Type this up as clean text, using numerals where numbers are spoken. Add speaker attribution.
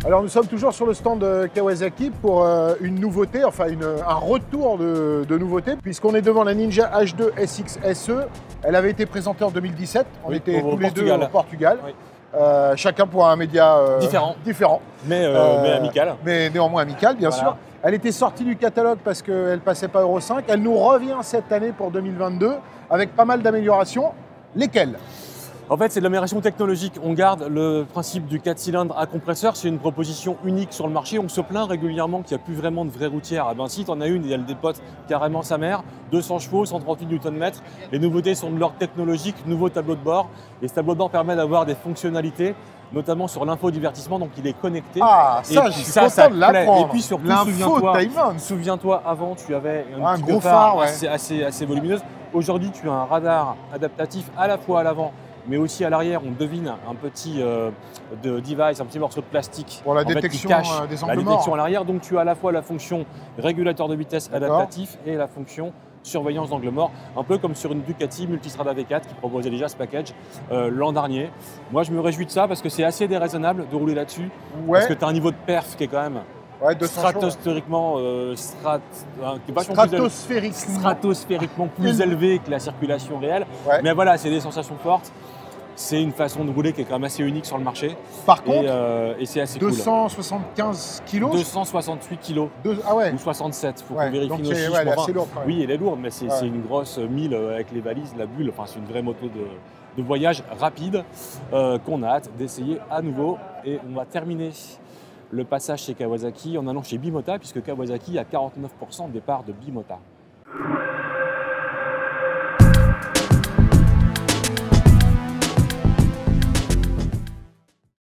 Speaker 1: Alors nous sommes toujours sur le stand de Kawasaki pour une nouveauté, enfin un retour de nouveauté, puisqu'on est devant la Ninja H2 SX SE. Elle avait été présentée en 2017, on était tous les deux au Portugal. Oui. Chacun pour un média différent.
Speaker 2: Mais amical.
Speaker 1: Mais néanmoins amical, bien sûr. Elle était sortie du catalogue parce qu'elle ne passait pas Euro 5. Elle nous revient cette année pour 2022 avec pas mal d'améliorations. Lesquelles ?
Speaker 2: En fait, c'est de l'amélioration technologique. On garde le principe du 4 cylindres à compresseur. C'est une proposition unique sur le marché. On se plaint régulièrement qu'il n'y a plus vraiment de vraie routière. Ah ben si, tu en as une, elle dépote carrément sa mère. 200 chevaux, 138 Nm. Les nouveautés sont de l'ordre technologique, nouveau tableau de bord. Et ce tableau de bord permet d'avoir des fonctionnalités, notamment sur l'infodivertissement, donc il est connecté.
Speaker 1: Ah, ça, je suis content de l'apprendre.
Speaker 2: Et puis surtout, souviens-toi, avant, tu avais
Speaker 1: un gros phare
Speaker 2: assez volumineuse. Aujourd'hui, tu as un radar adaptatif à la fois à l'avant, mais aussi à l'arrière, on devine un petit device, un petit morceau de plastique
Speaker 1: pour la détection
Speaker 2: qui cache
Speaker 1: des angles
Speaker 2: la détection à l'arrière. Donc tu as à la fois la fonction régulateur de vitesse adaptatif et la fonction surveillance d'angle mort, un peu comme sur une Ducati Multistrada V4 qui proposait déjà ce package l'an dernier. Moi, je me réjouis de ça parce que c'est assez déraisonnable de rouler là-dessus, parce que tu as un niveau de perf qui est quand même stratosphériquement plus élevé que la circulation réelle. Ouais. Mais voilà, c'est des sensations fortes. C'est une façon de rouler qui est quand même assez unique sur le marché.
Speaker 1: Par contre,
Speaker 2: et c'est assez
Speaker 1: 275 kg
Speaker 2: 268 kg ou 67, il faut qu'on vérifie nos chiffres.
Speaker 1: Elle est assez lourde,
Speaker 2: oui, elle est lourde, mais c'est une grosse 1000 avec les valises, la bulle. Enfin, c'est une vraie moto de voyage rapide qu'on a hâte d'essayer à nouveau. Et on va terminer le passage chez Kawasaki en allant chez Bimota, puisque Kawasaki a 49% de départ de Bimota.